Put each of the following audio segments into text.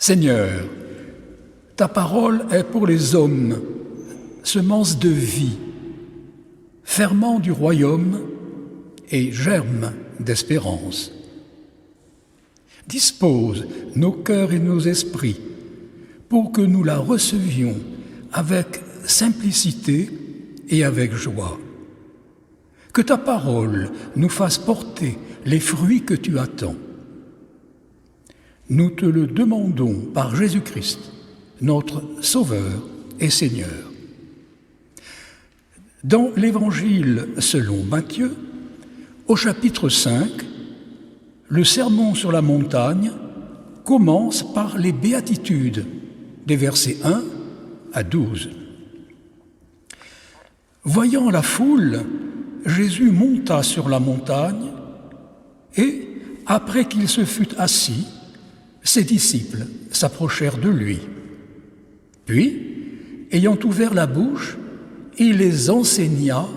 Seigneur, ta parole est pour les hommes, semence de vie, ferment du royaume et germe d'espérance. Dispose nos cœurs et nos esprits pour que nous la recevions avec simplicité et avec joie. Que ta parole nous fasse porter les fruits que tu attends. Nous te le demandons par Jésus-Christ, notre Sauveur et Seigneur. Dans l'Évangile selon Matthieu, au chapitre 5, le sermon sur la montagne commence par les béatitudes, des versets 1 à 12. Voyant la foule, Jésus monta sur la montagne et, après qu'il se fut assis, ses disciples s'approchèrent de lui. Puis, ayant ouvert la bouche, il les enseigna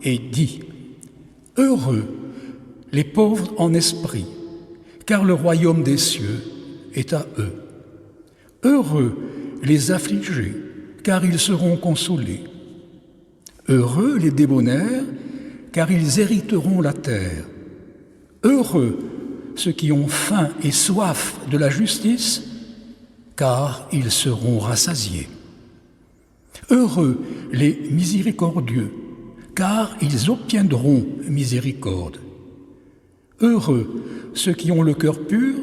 et dit : « Heureux les pauvres en esprit, car le royaume des cieux est à eux. Heureux les affligés, car ils seront consolés. Heureux les débonnaires, car ils hériteront la terre. Heureux ceux qui ont faim et soif de la justice, car ils seront rassasiés. Heureux les miséricordieux, car ils obtiendront miséricorde. Heureux ceux qui ont le cœur pur,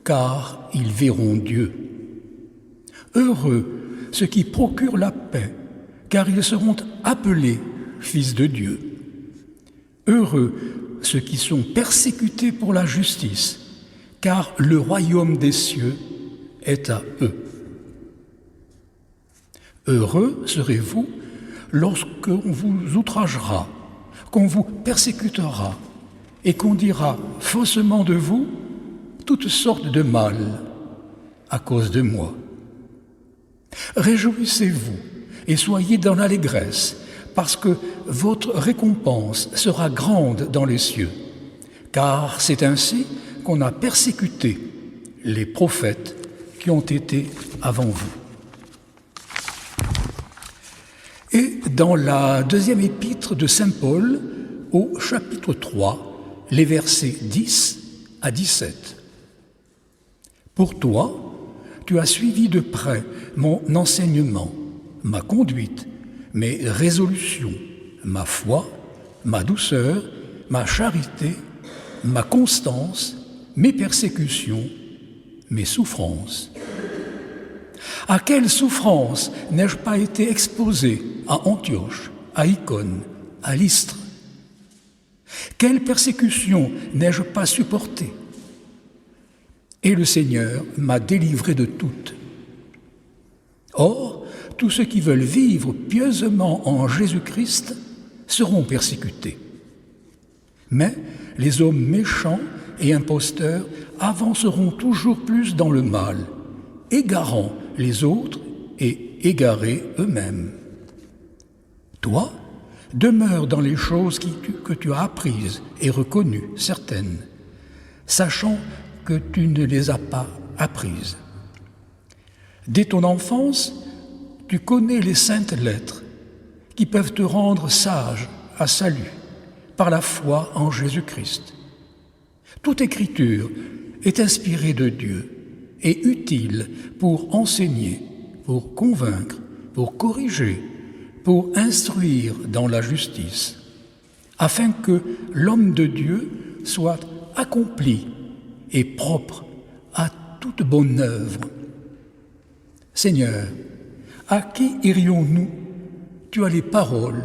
car ils verront Dieu. Heureux ceux qui procurent la paix, car ils seront appelés fils de Dieu. Heureux ceux qui sont persécutés pour la justice, car le royaume des cieux est à eux. Heureux serez-vous lorsqu'on vous outragera, qu'on vous persécutera et qu'on dira faussement de vous toutes sortes de mal à cause de moi. Réjouissez-vous et soyez dans l'allégresse, parce que votre récompense sera grande dans les cieux, car c'est ainsi qu'on a persécuté les prophètes qui ont été avant vous. Et dans la deuxième épître de saint Paul, au chapitre 3, les versets 10 à 17. Pour toi, tu as suivi de près mon enseignement, ma conduite, mes résolutions, ma foi, ma douceur, ma charité, ma constance, mes persécutions, mes souffrances. À quelle souffrance n'ai-je pas été exposé à Antioche, à Icône, à Lystre? Quelle persécution n'ai-je pas supportée? Et le Seigneur m'a délivré de toutes. Or, tous ceux qui veulent vivre pieusement en Jésus-Christ seront persécutés. Mais les hommes méchants et imposteurs avanceront toujours plus dans le mal, égarant les autres et égarés eux-mêmes. Toi, demeure dans les choses que tu as apprises et reconnues, certaines, sachant que tu ne les as pas apprises. Dès ton enfance, tu connais les saintes lettres qui peuvent te rendre sage à salut par la foi en Jésus-Christ. Toute écriture est inspirée de Dieu et utile pour enseigner, pour convaincre, pour corriger, pour instruire dans la justice, afin que l'homme de Dieu soit accompli et propre à toute bonne œuvre. Seigneur, à qui irions-nous? Tu as les paroles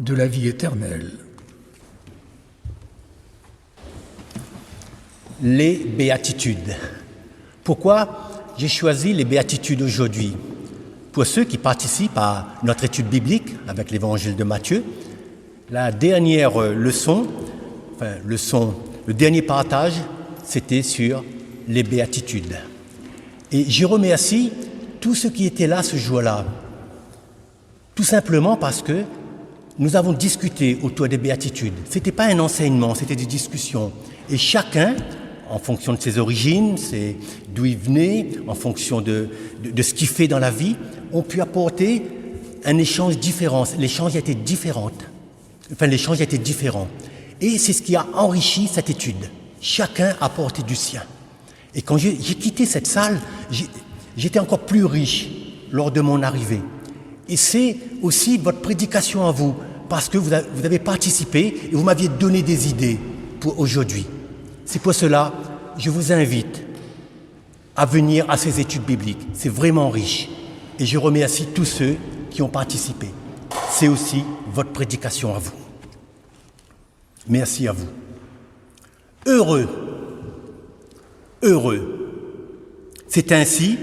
de la vie éternelle. Les béatitudes. Pourquoi j'ai choisi les béatitudes aujourd'hui? Pour ceux qui participent à notre étude biblique avec l'évangile de Matthieu, la dernière leçon, le dernier partage, c'était sur les béatitudes. Et je remercie tous ceux qui étaient là ce jour-là, tout simplement parce que nous avons discuté autour des béatitudes. Ce n'était pas un enseignement, c'était des discussions. Et chacun, en fonction de ses origines, c'est d'où il venait, en fonction de ce qu'il fait dans la vie, ont pu apporter un échange différent. L'échange était différent. Et c'est ce qui a enrichi cette étude. Chacun a apporté du sien. Et quand j'ai quitté cette salle, j'étais encore plus riche lors de mon arrivée. Et c'est aussi votre prédication à vous, parce que vous avez participé et vous m'aviez donné des idées pour aujourd'hui. C'est pour cela que je vous invite à venir à ces études bibliques. C'est vraiment riche. Et je remercie tous ceux qui ont participé. C'est aussi votre prédication à vous. Merci à vous. Heureux. C'est ainsi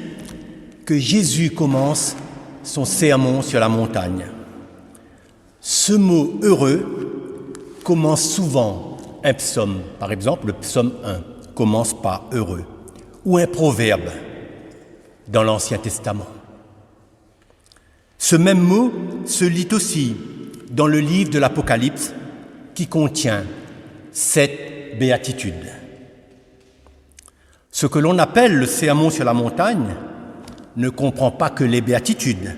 que Jésus commence son sermon sur la montagne. Ce mot « heureux » commence souvent un psaume. Par exemple, le psaume 1 commence par « heureux » ou un proverbe dans l'Ancien Testament. Ce même mot se lit aussi dans le livre de l'Apocalypse qui contient 7 béatitudes. Ce que l'on appelle le sermon sur la montagne ne comprend pas que les béatitudes,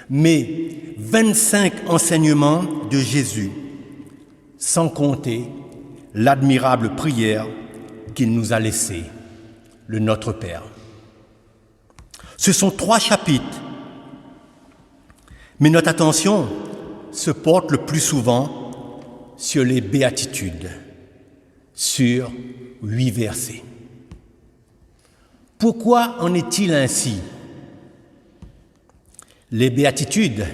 mais 25 enseignements de Jésus, sans compter l'admirable prière qu'il nous a laissée, le Notre Père. Ce sont 3 chapitres, mais notre attention se porte le plus souvent sur les béatitudes, sur 8 versets. Pourquoi en est-il ainsi? Les béatitudes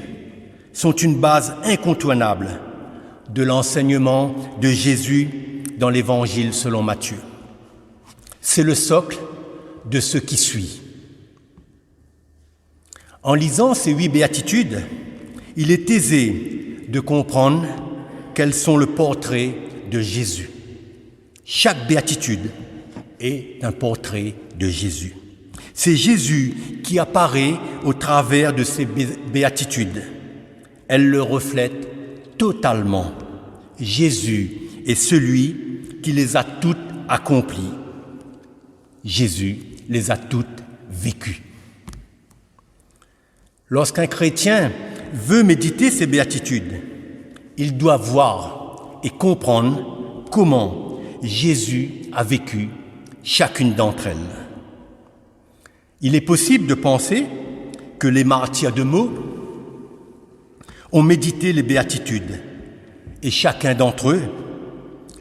sont une base incontournable de l'enseignement de Jésus dans l'Évangile selon Matthieu. C'est le socle de ce qui suit. En lisant ces 8 béatitudes, il est aisé de comprendre qu'elles sont le portrait de Jésus. Chaque béatitude est un portrait de Jésus. C'est Jésus qui apparaît au travers de ces béatitudes. Elles le reflètent totalement. Jésus est celui qui les a toutes accomplies. Jésus les a toutes vécues. Lorsqu'un chrétien veut méditer ces béatitudes, il doit voir et comprendre comment Jésus a vécu chacune d'entre elles. Il est possible de penser que les martyrs de Meaux ont médité les béatitudes et chacun d'entre eux,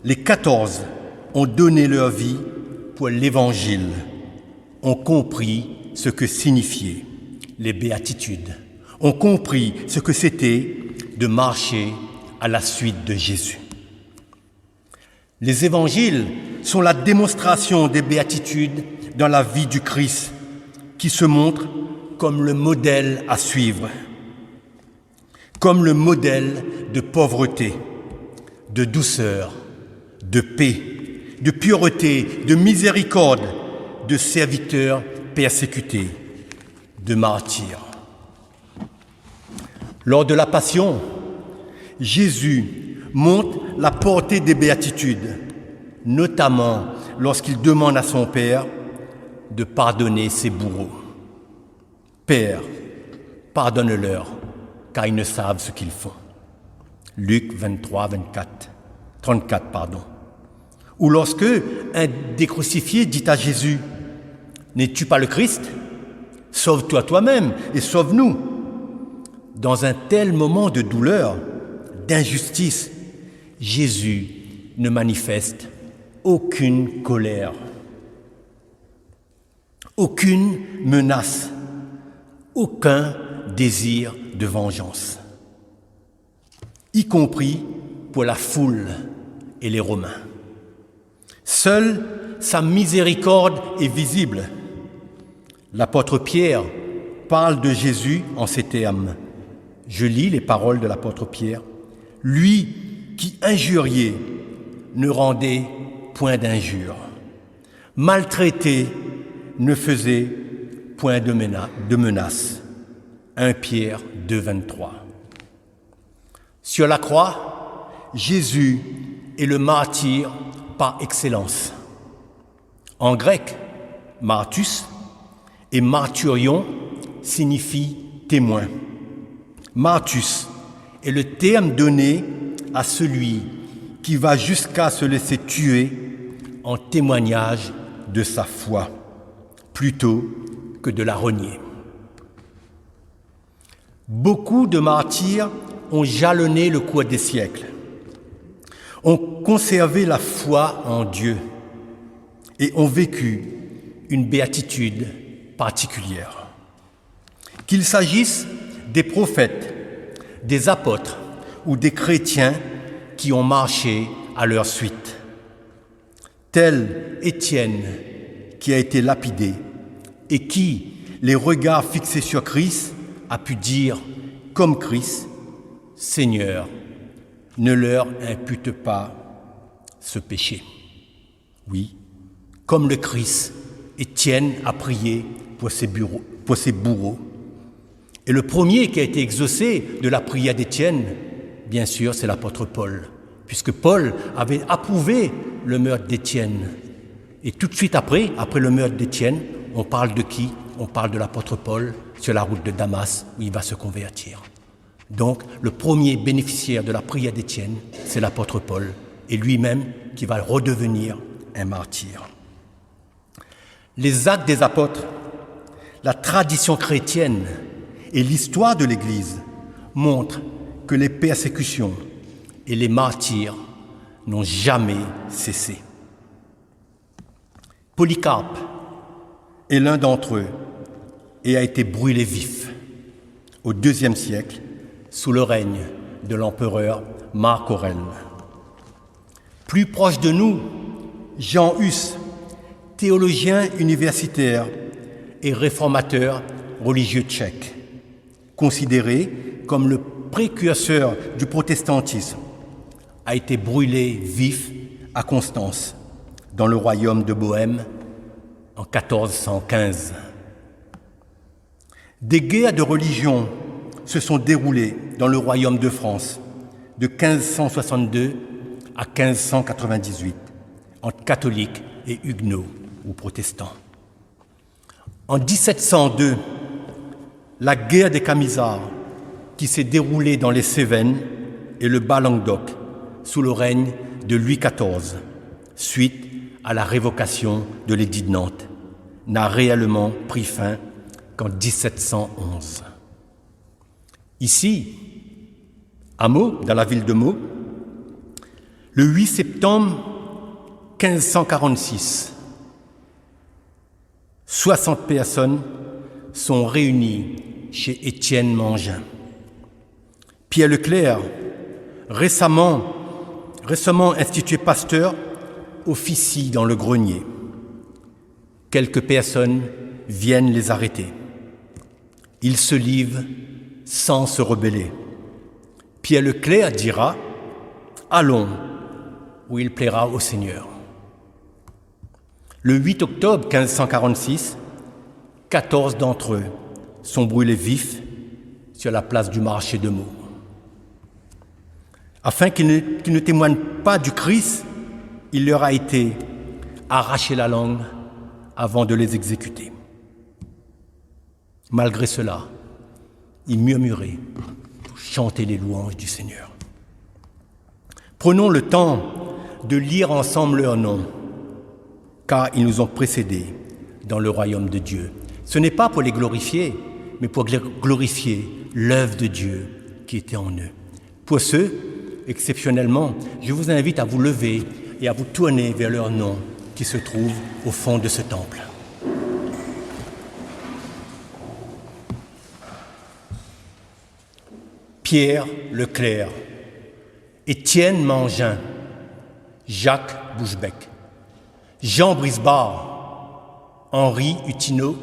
les 14, ont donné leur vie pour l'Évangile, ont compris ce que signifiaient les béatitudes, ont compris ce que c'était de marcher à la suite de Jésus. Les évangiles sont la démonstration des béatitudes dans la vie du Christ, qui se montre comme le modèle à suivre, comme le modèle de pauvreté, de douceur, de paix, de pureté, de miséricorde, de serviteur persécuté, de martyr. Lors de la Passion, Jésus montre la portée des béatitudes, notamment lorsqu'il demande à son Père de pardonner ses bourreaux. Père, pardonne-leur, car ils ne savent ce qu'ils font. Luc 34. Ou lorsque un des crucifiés dit à Jésus, « N'es-tu pas le Christ ? Sauve-toi toi-même et sauve-nous. » Dans un tel moment de douleur, d'injustice, Jésus ne manifeste aucune colère, aucune menace, aucun désir de vengeance, y compris pour la foule et les Romains. Seule sa miséricorde est visible. L'apôtre Pierre parle de Jésus en ces termes. Je lis les paroles de l'apôtre Pierre. « Lui qui injuriait ne rendait point d'injure, maltraité ne faisait point de menace. » 1 Pierre 2, 23. Sur la croix, Jésus est le martyr par excellence. En grec, martus et martyrion signifie témoin. Martus est le terme donné à celui qui va jusqu'à se laisser tuer en témoignage de sa foi, plutôt que de la renier. Beaucoup de martyrs ont jalonné le cours des siècles, ont conservé la foi en Dieu et ont vécu une béatitude particulière. Qu'il s'agisse des prophètes, des apôtres ou des chrétiens qui ont marché à leur suite. Tel Étienne qui a été lapidé et qui, les regards fixés sur Christ, a pu dire, comme Christ, « Seigneur, ne leur impute pas ce péché. » Oui, comme le Christ, Étienne a prié pour ses bourreaux. Et le premier qui a été exaucé de la prière d'Étienne, bien sûr, c'est l'apôtre Paul, puisque Paul avait approuvé le meurtre d'Étienne. Et tout de suite après le meurtre d'Étienne, on parle de qui? On parle de l'apôtre Paul sur la route de Damas, où il va se convertir. Donc, le premier bénéficiaire de la prière d'Étienne, c'est l'apôtre Paul, et lui-même qui va redevenir un martyr. Les actes des apôtres, la tradition chrétienne et l'histoire de l'Église montrent que les persécutions et les martyrs n'ont jamais cessé. Polycarpe est l'un d'entre eux et a été brûlé vif au IIe siècle sous le règne de l'empereur Marc Aurèle. Plus proche de nous, Jean Hus, théologien universitaire et réformateur religieux tchèque, considéré comme le précurseur du protestantisme, a été brûlé vif à Constance, dans le royaume de Bohême, en 1415. Des guerres de religion se sont déroulées dans le royaume de France de 1562 à 1598 entre catholiques et huguenots ou protestants. En 1702, la guerre des Camisards, qui s'est déroulée dans les Cévennes et le Bas-Languedoc sous le règne de Louis XIV, suite à la révocation de l'édit de Nantes, n'a réellement pris fin qu'en 1711. Ici, à Meaux, dans la ville de Meaux, le 8 septembre 1546, 60 personnes sont réunies chez Étienne Mangin. Pierre Leclerc, récemment institué pasteur, officie dans le grenier. Quelques personnes viennent les arrêter. Ils se livrent sans se rebeller. Pierre Leclerc dira « Allons, où il plaira au Seigneur ». Le 8 octobre 1546, 14 d'entre eux sont brûlés vifs sur la place du marché de Meaux. Afin qu'ils ne témoignent pas du Christ, il leur a été arraché la langue avant de les exécuter. Malgré cela, ils murmuraient pour chanter les louanges du Seigneur. Prenons le temps de lire ensemble leurs noms, car ils nous ont précédés dans le royaume de Dieu. Ce n'est pas pour les glorifier, mais pour glorifier l'œuvre de Dieu qui était en eux. Pour ceux, exceptionnellement, je vous invite à vous lever et à vous tourner vers leur nom qui se trouve au fond de ce temple. Pierre Leclerc, Étienne Mangin, Jacques Bouchebec, Jean Brisbard, Henri Hutineau,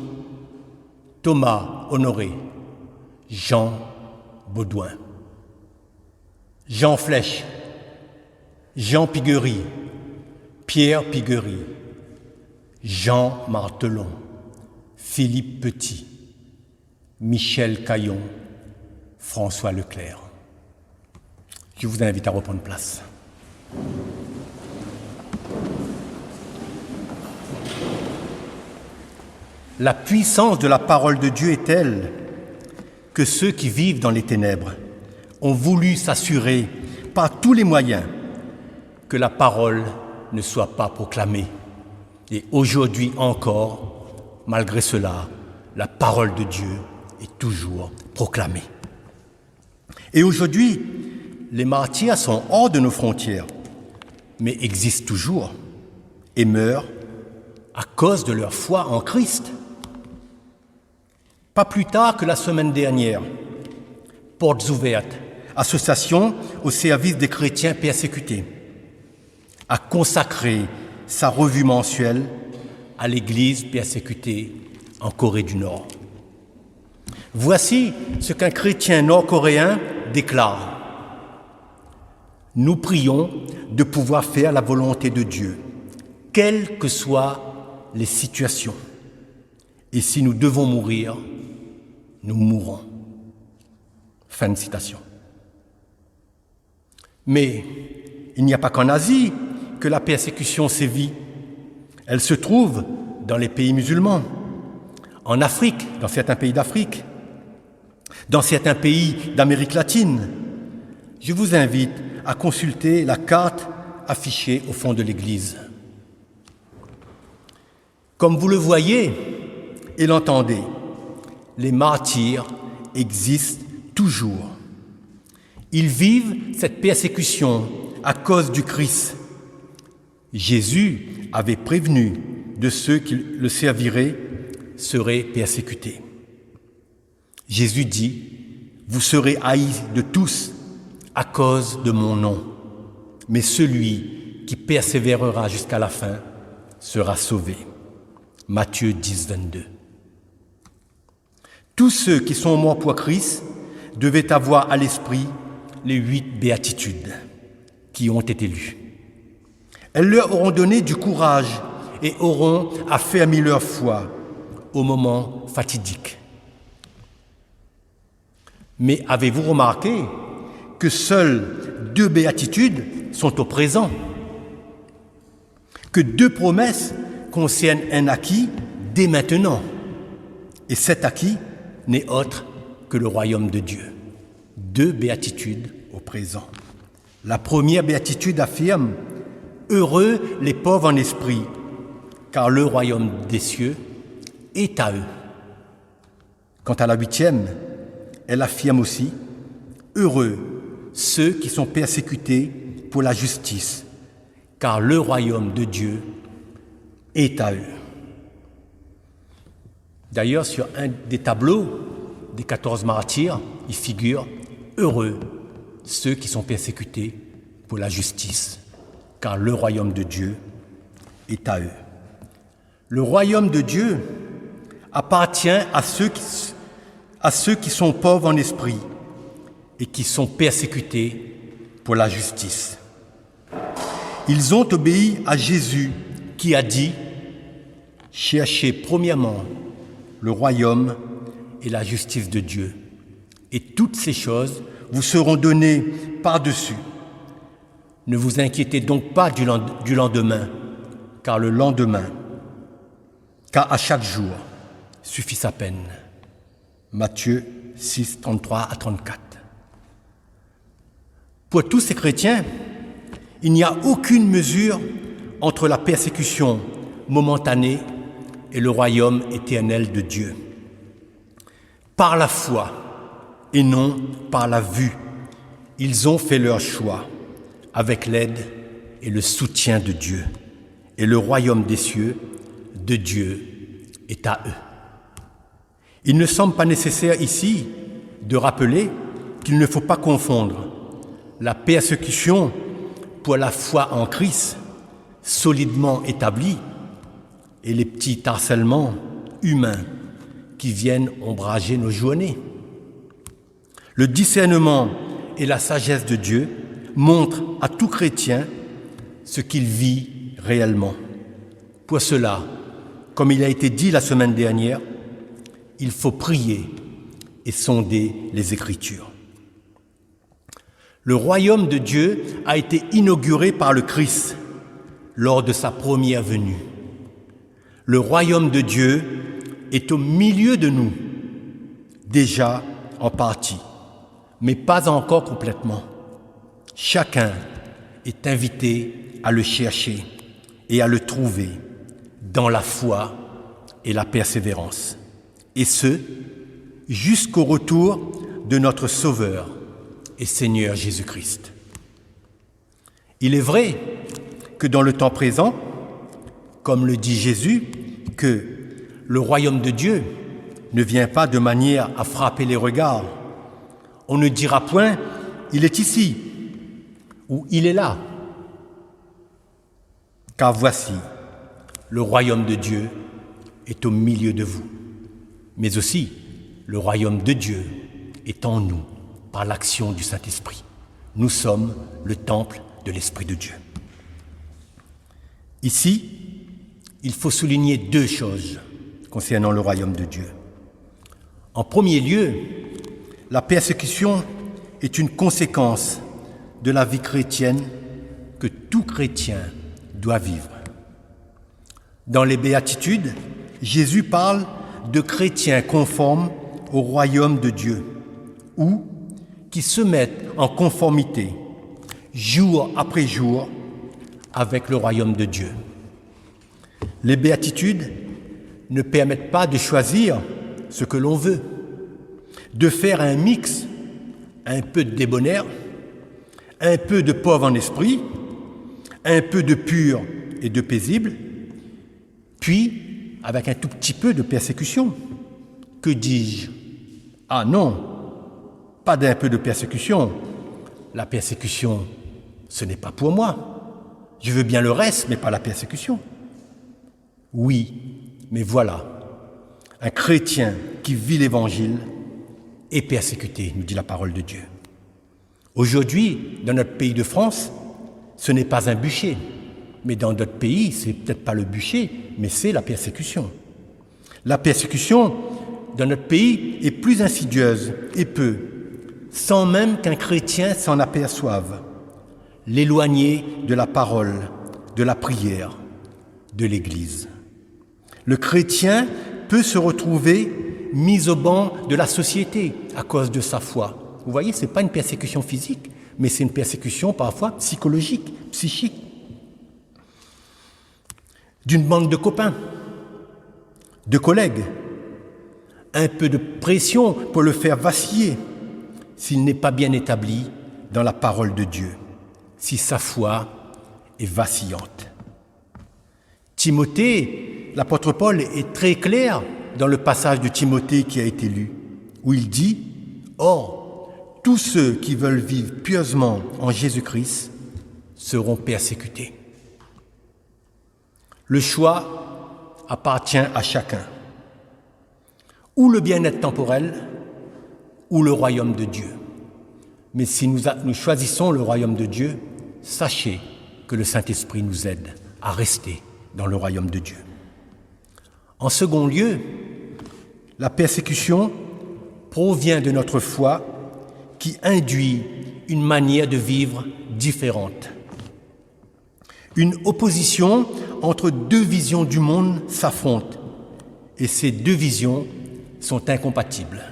Thomas Honoré, Jean Baudouin, Jean Flèche, Jean Piguery, Pierre Piguery, Jean Martelon, Philippe Petit, Michel Caillon, François Leclerc. Je vous invite à reprendre place. La puissance de la parole de Dieu est telle que ceux qui vivent dans les ténèbres ont voulu s'assurer par tous les moyens que la parole ne soit pas proclamée. Et aujourd'hui encore, malgré cela, la parole de Dieu est toujours proclamée. Et aujourd'hui, les martyrs sont hors de nos frontières, mais existent toujours et meurent à cause de leur foi en Christ. Pas plus tard que la semaine dernière, Portes Ouvertes, association au service des chrétiens persécutés, a consacré sa revue mensuelle à l'Église persécutée en Corée du Nord. Voici ce qu'un chrétien nord-coréen déclare. Nous prions de pouvoir faire la volonté de Dieu, quelles que soient les situations. Et si nous devons mourir, nous mourrons. Fin de citation. Mais il n'y a pas qu'en Asie que la persécution sévit. Elle se trouve dans les pays musulmans, en Afrique, dans certains pays d'Afrique, dans certains pays d'Amérique latine. Je vous invite à consulter la carte affichée au fond de l'église. Comme vous le voyez et l'entendez, les martyrs existent toujours. Ils vivent cette persécution à cause du Christ. Jésus avait prévenu de ceux qui le serviraient seraient persécutés. Jésus dit, « Vous serez haïs de tous à cause de mon nom, mais celui qui persévérera jusqu'à la fin sera sauvé. » Matthieu 10, 22. Tous ceux qui sont morts pour Christ devaient avoir à l'esprit les 8 béatitudes qui ont été lues. Elles leur auront donné du courage et auront affermi leur foi au moment fatidique. Mais avez-vous remarqué que seules 2 béatitudes sont au présent? Que 2 promesses concernent un acquis dès maintenant. Et cet acquis n'est autre que le royaume de Dieu. 2 béatitudes au présent. La première béatitude affirme « Heureux les pauvres en esprit, car le royaume des cieux est à eux. » Quant à la 8e, elle affirme aussi « Heureux ceux qui sont persécutés pour la justice, car le royaume de Dieu est à eux. » D'ailleurs, sur un des tableaux des 14 martyrs, il figure « Heureux ceux qui sont persécutés pour la justice, car le royaume de Dieu est à eux. » Le royaume de Dieu appartient à ceux qui sont pauvres en esprit et qui sont persécutés pour la justice. Ils ont obéi à Jésus qui a dit « Cherchez premièrement le royaume et la justice de Dieu, et toutes ces choses vous seront données par-dessus. Ne vous inquiétez donc pas du lendemain, car à chaque jour suffit sa peine. » Matthieu 6, 33 à 34. Pour tous ces chrétiens, il n'y a aucune mesure entre la persécution momentanée et le royaume éternel de Dieu. Par la foi et non par la vue, ils ont fait leur choix avec l'aide et le soutien de Dieu. Et le royaume des cieux de Dieu est à eux. Il ne semble pas nécessaire ici de rappeler qu'il ne faut pas confondre la persécution pour la foi en Christ, solidement établie, et les petits harcèlements humains qui viennent ombrager nos journées. Le discernement et la sagesse de Dieu montrent à tout chrétien ce qu'il vit réellement. Pour cela, comme il a été dit la semaine dernière, il faut prier et sonder les Écritures. Le royaume de Dieu a été inauguré par le Christ lors de sa première venue. Le royaume de Dieu est au milieu de nous, déjà en partie, mais pas encore complètement. Chacun est invité à le chercher et à le trouver dans la foi et la persévérance, et ce, jusqu'au retour de notre Sauveur et Seigneur Jésus-Christ. Il est vrai que dans le temps présent, comme le dit Jésus, que le royaume de Dieu ne vient pas de manière à frapper les regards. On ne dira point « il est ici » ou « il est là ». Car voici, le royaume de Dieu est au milieu de vous, mais aussi le royaume de Dieu est en nous par l'action du Saint-Esprit. Nous sommes le temple de l'Esprit de Dieu. Ici, il faut souligner deux choses concernant le royaume de Dieu. En premier lieu, la persécution est une conséquence de la vie chrétienne que tout chrétien doit vivre. Dans les Béatitudes, Jésus parle de chrétiens conformes au royaume de Dieu ou qui se mettent en conformité jour après jour avec le royaume de Dieu. Les béatitudes ne permettent pas de choisir ce que l'on veut, de faire un mix, un peu de débonnaire, un peu de pauvre en esprit, un peu de pur et de paisible, puis avec un tout petit peu de persécution. Que dis-je? Ah non, pas d'un peu de persécution. La persécution, ce n'est pas pour moi. Je veux bien le reste, mais pas la persécution. Oui, mais voilà, un chrétien qui vit l'Évangile est persécuté, nous dit la parole de Dieu. Aujourd'hui, dans notre pays de France, ce n'est pas un bûcher, mais dans d'autres pays, c'est peut-être pas le bûcher, mais c'est la persécution. La persécution, dans notre pays, est plus insidieuse et peut, sans même qu'un chrétien s'en aperçoive, l'éloigner de la parole, de la prière, de l'Église. Le chrétien peut se retrouver mis au banc de la société à cause de sa foi. Vous voyez, ce n'est pas une persécution physique, mais c'est une persécution parfois psychologique, psychique. D'une bande de copains, de collègues, un peu de pression pour le faire vaciller s'il n'est pas bien établi dans la parole de Dieu, si sa foi est vacillante. Timothée, l'apôtre Paul est très clair dans le passage de Timothée qui a été lu, où il dit « Or, tous ceux qui veulent vivre pieusement en Jésus-Christ seront persécutés. » Le choix appartient à chacun. Ou le bien-être temporel, ou le royaume de Dieu. Mais si nous choisissons le royaume de Dieu, sachez que le Saint-Esprit nous aide à rester dans le royaume de Dieu. En second lieu, la persécution provient de notre foi qui induit une manière de vivre différente. Une opposition entre deux visions du monde s'affronte et ces deux visions sont incompatibles.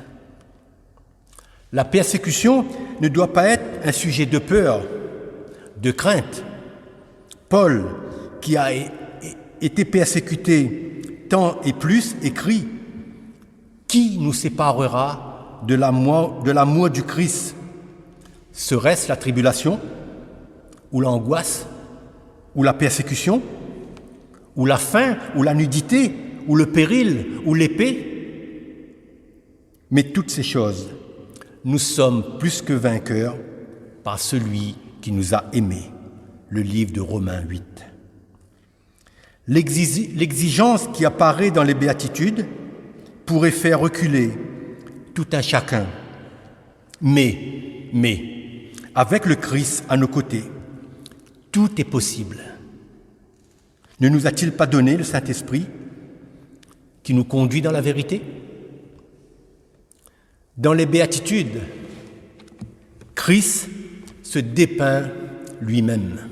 La persécution ne doit pas être un sujet de peur, de crainte. Paul, qui a été persécuté tant et plus, écrit « Qui nous séparera de l'amour du Christ? Serait-ce la tribulation, ou l'angoisse, ou la persécution, ou la faim, ou la nudité, ou le péril, ou l'épée? Mais toutes ces choses, nous sommes plus que vainqueurs par celui qui nous a aimés. » Le livre de Romains 8. L'exigence qui apparaît dans les béatitudes pourrait faire reculer tout un chacun. Mais, avec le Christ à nos côtés, tout est possible. Ne nous a-t-il pas donné le Saint-Esprit qui nous conduit dans la vérité? Dans les béatitudes, Christ se dépeint lui-même.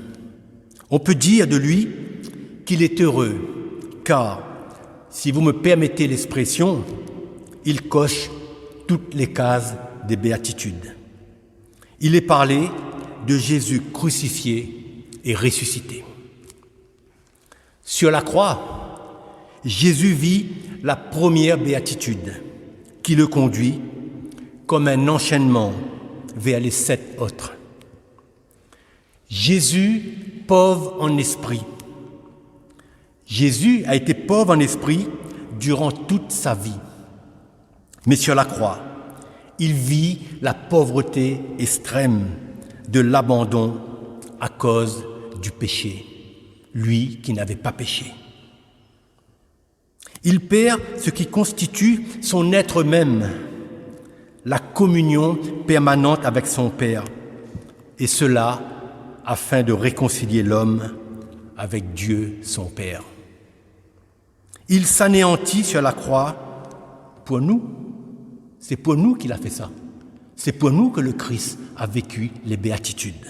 On peut dire de lui qu'il est heureux, car si vous me permettez l'expression, il coche toutes les cases des béatitudes. Il est parlé de Jésus crucifié et ressuscité. Sur la croix, Jésus vit la première béatitude qui le conduit comme un enchaînement vers les 7 autres. Jésus, pauvre en esprit. Jésus a été pauvre en esprit durant toute sa vie. Mais sur la croix, il vit la pauvreté extrême de l'abandon à cause du péché, lui qui n'avait pas péché. Il perd ce qui constitue son être même, la communion permanente avec son Père, et cela afin de réconcilier l'homme avec Dieu, son Père. Il s'anéantit sur la croix pour nous. C'est pour nous qu'il a fait ça. C'est pour nous que le Christ a vécu les béatitudes.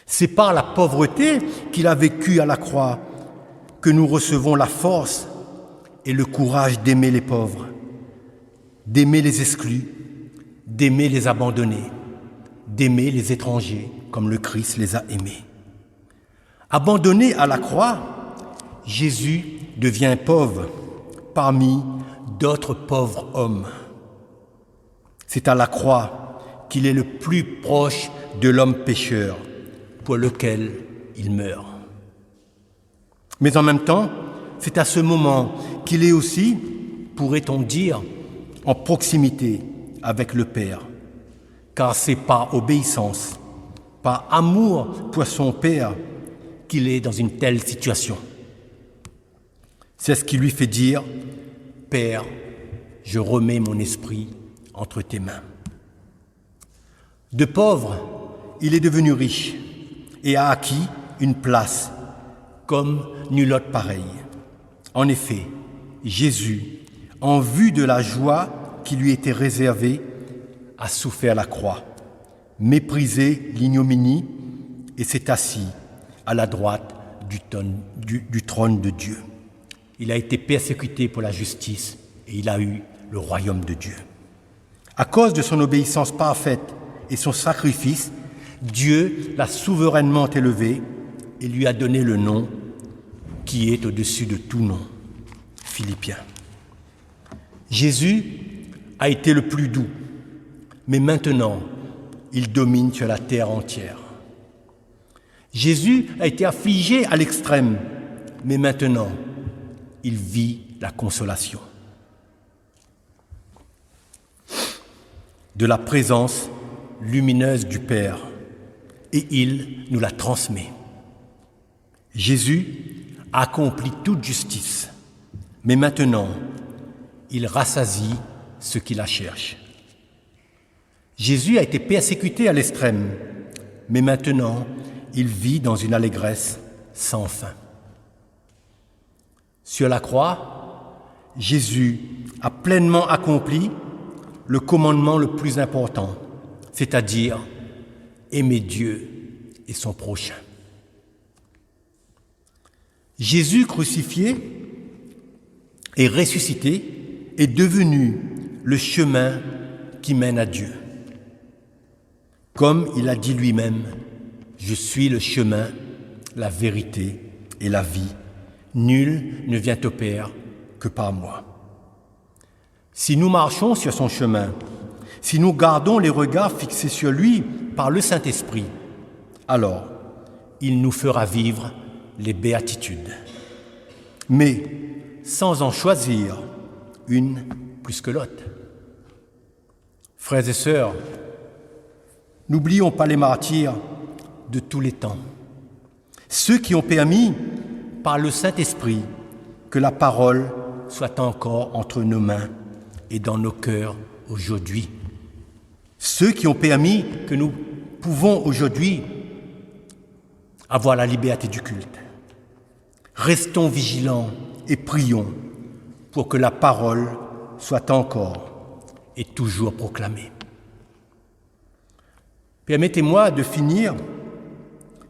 C'est par la pauvreté qu'il a vécu à la croix que nous recevons la force et le courage d'aimer les pauvres, d'aimer les exclus, d'aimer les abandonnés, d'aimer les étrangers comme le Christ les a aimés. Abandonné à la croix, Jésus devient pauvre parmi d'autres pauvres hommes. C'est à la croix qu'il est le plus proche de l'homme pécheur pour lequel il meurt. Mais en même temps, c'est à ce moment qu'il est aussi, pourrait-on dire, en proximité avec le Père, car c'est par obéissance, par amour pour son Père qu'il est dans une telle situation. C'est ce qui lui fait dire « Père, je remets mon esprit entre tes mains. » De pauvre, il est devenu riche et a acquis une place comme nul autre pareil. En effet, Jésus, en vue de la joie qui lui était réservée, a souffert la croix, méprisé l'ignominie et s'est assis à la droite du trône de Dieu. Il a été persécuté pour la justice et il a eu le royaume de Dieu. À cause de son obéissance parfaite et son sacrifice, Dieu l'a souverainement élevé et lui a donné le nom qui est au-dessus de tout nom. Philippiens. Jésus a été le plus doux, mais maintenant, il domine sur la terre entière. Jésus a été affligé à l'extrême, mais maintenant, il vit la consolation. De la présence lumineuse du Père, et il nous la transmet. Jésus a accompli toute justice, mais maintenant, il rassasie ceux qui la cherchent. Jésus a été persécuté à l'extrême, mais maintenant, il vit dans une allégresse sans fin. Sur la croix, Jésus a pleinement accompli le commandement le plus important, c'est-à-dire aimer Dieu et son prochain. Jésus crucifié et ressuscité est devenu le chemin qui mène à Dieu. Comme il a dit lui-même, « Je suis le chemin, la vérité et la vie. Nul ne vient au Père que par moi. » Si nous marchons sur son chemin, si nous gardons les regards fixés sur lui par le Saint-Esprit, alors il nous fera vivre les béatitudes. Mais sans en choisir une plus que l'autre. Frères et sœurs, n'oublions pas les martyrs de tous les temps, ceux qui ont permis, par le Saint-Esprit, que la parole soit encore entre nos mains et dans nos cœurs aujourd'hui. Ceux qui ont permis que nous pouvons aujourd'hui avoir la liberté du culte. Restons vigilants et prions pour que la parole soit encore et toujours proclamée. Permettez-moi de finir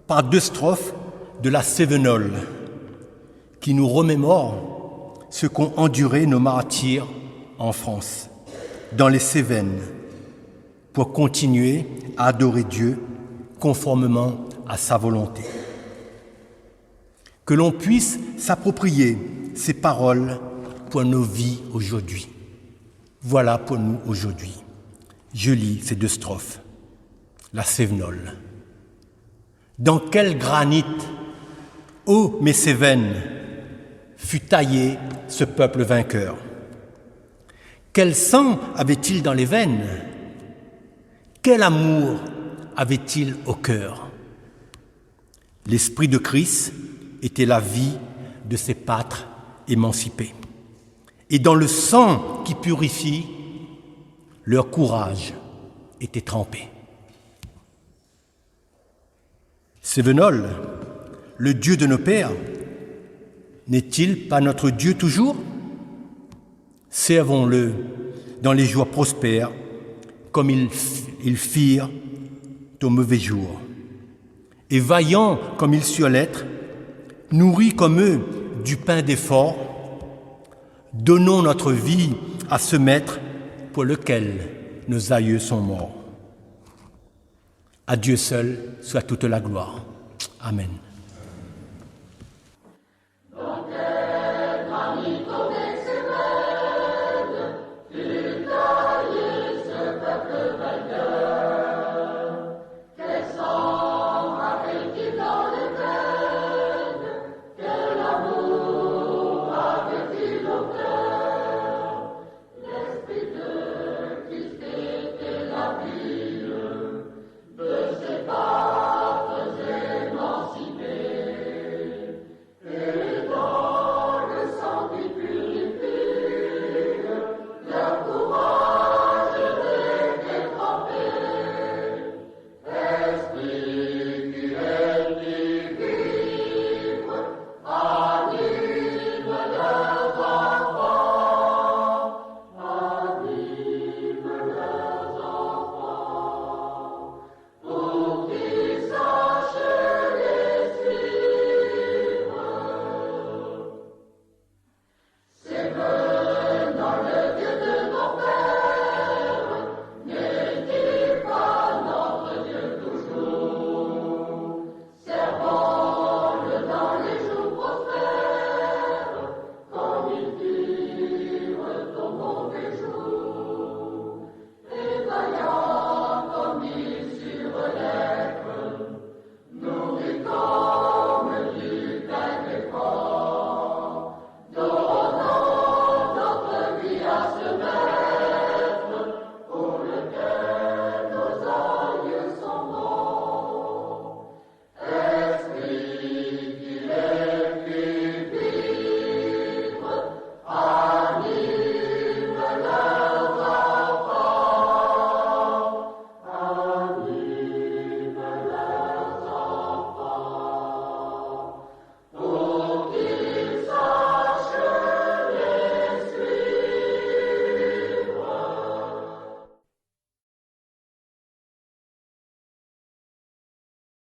par 2 strophes de la Cévenole qui nous remémore ce qu'ont enduré nos martyrs en France, dans les Cévennes, pour continuer à adorer Dieu conformément à sa volonté. Que l'on puisse s'approprier ces paroles pour nos vies aujourd'hui. Voilà pour nous aujourd'hui. Je lis ces 2 strophes. La Cévenole. Dans quel granit, ô mes Cévennes, fut taillé ce peuple vainqueur? Quel sang avait-il dans les veines? Quel amour avait-il au cœur? L'esprit de Christ était la vie de ces pâtres émancipés. Et dans le sang qui purifie, leur courage était trempé. Cévenole, le Dieu de nos pères, n'est-il pas notre Dieu toujours? Servons-le dans les jours prospères, comme ils firent au mauvais jour. Et vaillants comme ils surent l'être, nourris comme eux du pain d'effort, donnons notre vie à ce Maître pour lequel nos aïeux sont morts. À Dieu seul soit toute la gloire. Amen.